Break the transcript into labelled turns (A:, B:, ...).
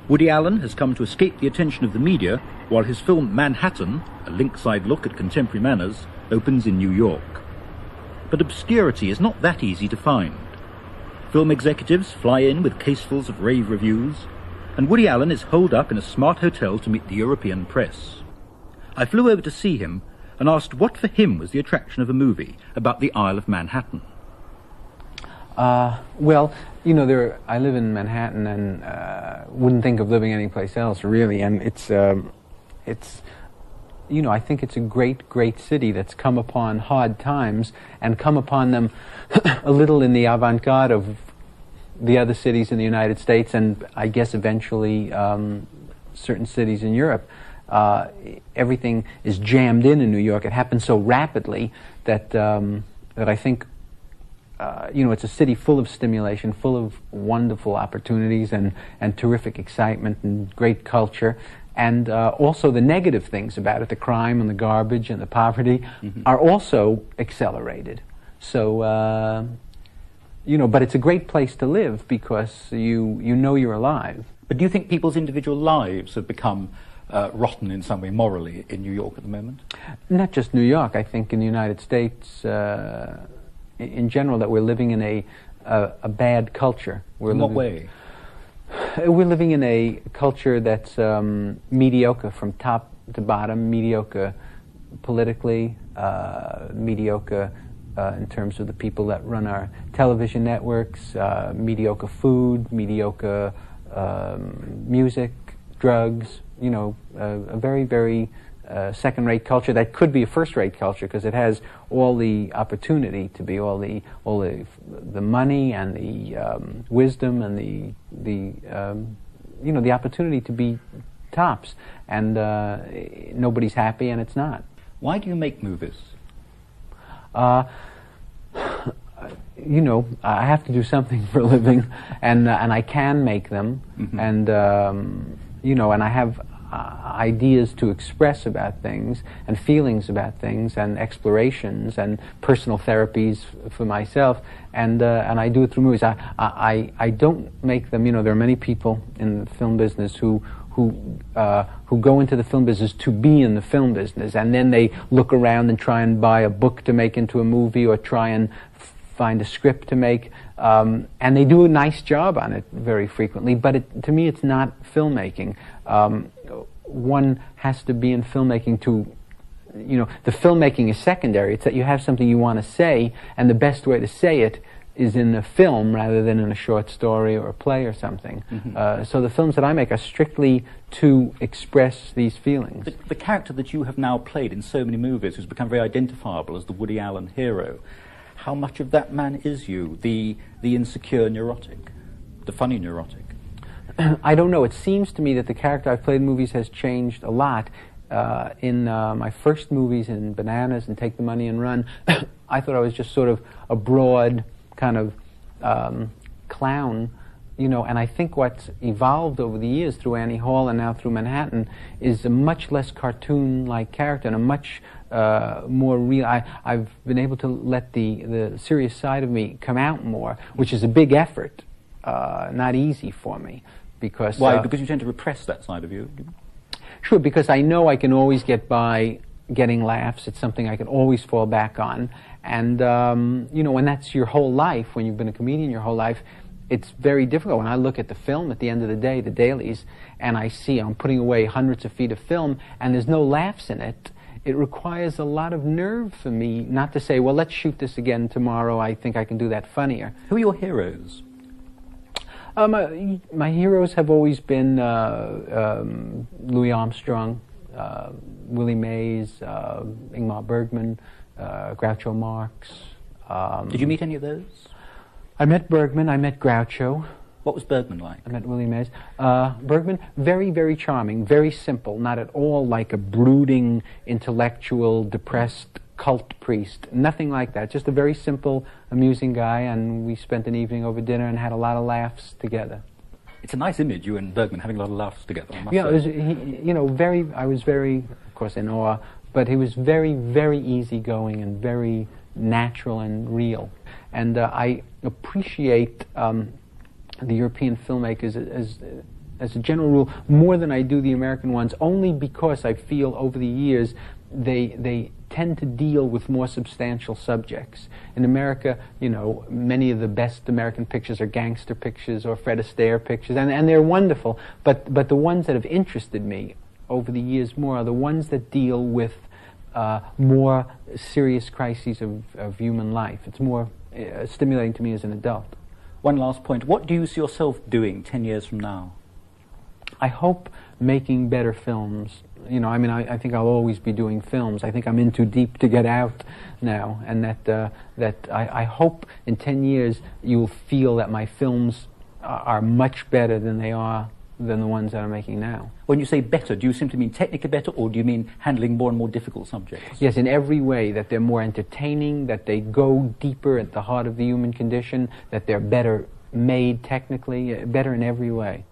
A: Woody Allen has come to escape the attention of the media while his film Manhattan, a lynx-eyed look at contemporary manners, opens in New York. But obscurity is not that easy to find. Film executives fly in with casefuls of rave reviews, and Woody Allen is holed up in a smart hotel to meet the European press. I flew over to see him and asked what for him was the attraction of a movie about the Isle of Manhattan.
B: Well, you know, I live in Manhattan and wouldn't think of living anyplace else, really. And it's, you know, I think it's a great, great city that's come upon hard times and come upon them a little in the avant-garde of the other cities in the United States and I guess eventually certain cities in Europe. Everything is jammed in New York. It happens so rapidly that that I think you know, it's a city full of stimulation, full of wonderful opportunities and terrific excitement and great culture. And also the negative things about it, the crime and the garbage and the poverty, are also accelerated. So, you know, but it's a great place to live because you know you're alive.
A: But do you think people's individual lives have become rotten in some way morally in New York at the moment?
B: Not just New York. I think in the United States, in general, that we're living in a bad culture.
A: In what way?
B: We're living in a culture that's mediocre from top to bottom, mediocre politically, mediocre in terms of the people that run our television networks, mediocre food, mediocre music, drugs, you know, a very, very second-rate culture that could be a first-rate culture because it has all the opportunity to be all the money and the wisdom and the you know, the opportunity to be tops, and nobody's happy and it's not.
A: Why do you make movies?
B: You know, I have to do something for a living, and I can make them, and you know, and I have ideas to express about things and feelings about things and explorations and personal therapies for myself, and I do it through movies. I don't make them. You know, there are many people in the film business who go into the film business to be in the film business, and then they look around and try and buy a book to make into a movie or try and find a script to make, and they do a nice job on it very frequently, but to me it's not filmmaking. One has to be in filmmaking to, you know, the filmmaking is secondary. It's that you have something you want to say, and the best way to say it is in a film rather than in a short story or a play or something. So the films that I make are strictly to express these feelings.
A: The character that you have now played in so many movies has become very identifiable as the Woody Allen hero. How much of that man is you, the insecure neurotic, the funny neurotic?
B: I don't know. It seems to me that the character I've played in movies has changed a lot. In my first movies, in Bananas and Take the Money and Run, I thought I was just sort of a broad kind of clown, you know, and I think what's evolved over the years through Annie Hall and now through Manhattan is a much less cartoon-like character and a much more real. I've been able to let the serious side of me come out more, which is a big effort, not easy for me. Because
A: why? Because you tend to repress that side of you?
B: Sure, because I know I can always get by getting laughs. It's something I can always fall back on. And, you know, when that's your whole life, when you've been a comedian your whole life, it's very difficult. When I look at the film at the end of the day, the dailies, and I see I'm putting away hundreds of feet of film and there's no laughs in it, it requires a lot of nerve for me not to say, well, let's shoot this again tomorrow. I think I can do that funnier.
A: Who are your heroes?
B: My heroes have always been Louis Armstrong, Willie Mays, Ingmar Bergman, Groucho Marx.
A: Did you meet any of those?
B: I met Bergman, I met Groucho.
A: What was Bergman like?
B: I met Willie Mays. Bergman, very, very charming, very simple, not at all like a brooding, intellectual, depressed cult priest. Nothing like that. Just a very simple, amusing guy, and we spent an evening over dinner and had a lot of laughs together.
A: It's a nice image, you and Bergman having a lot of laughs together, I must
B: say.
A: It was,
B: you know, I was very, of course, in awe, but he was very, very easygoing and very natural and real. And I appreciate the European filmmakers as a general rule, more than I do the American ones, only because I feel over the years they tend to deal with more substantial subjects. In America, you know, many of the best American pictures are gangster pictures or Fred Astaire pictures, and they're wonderful, but the ones that have interested me over the years more are the ones that deal with more serious crises of human life. It's more stimulating to me as an adult.
C: One last point. What do you see yourself doing 10 years from now?
B: I hope making better films. You know, I mean, I think I'll always be doing films. I think I'm in too deep to get out now, and that I hope in 10 years you'll feel that my films are much better than they are than the ones that I'm making now.
C: When you say better, do you simply mean technically better, or do you mean handling more and more difficult subjects?
B: Yes, in every way, that they're more entertaining, that they go deeper at the heart of the human condition, that they're better made technically, better in every way.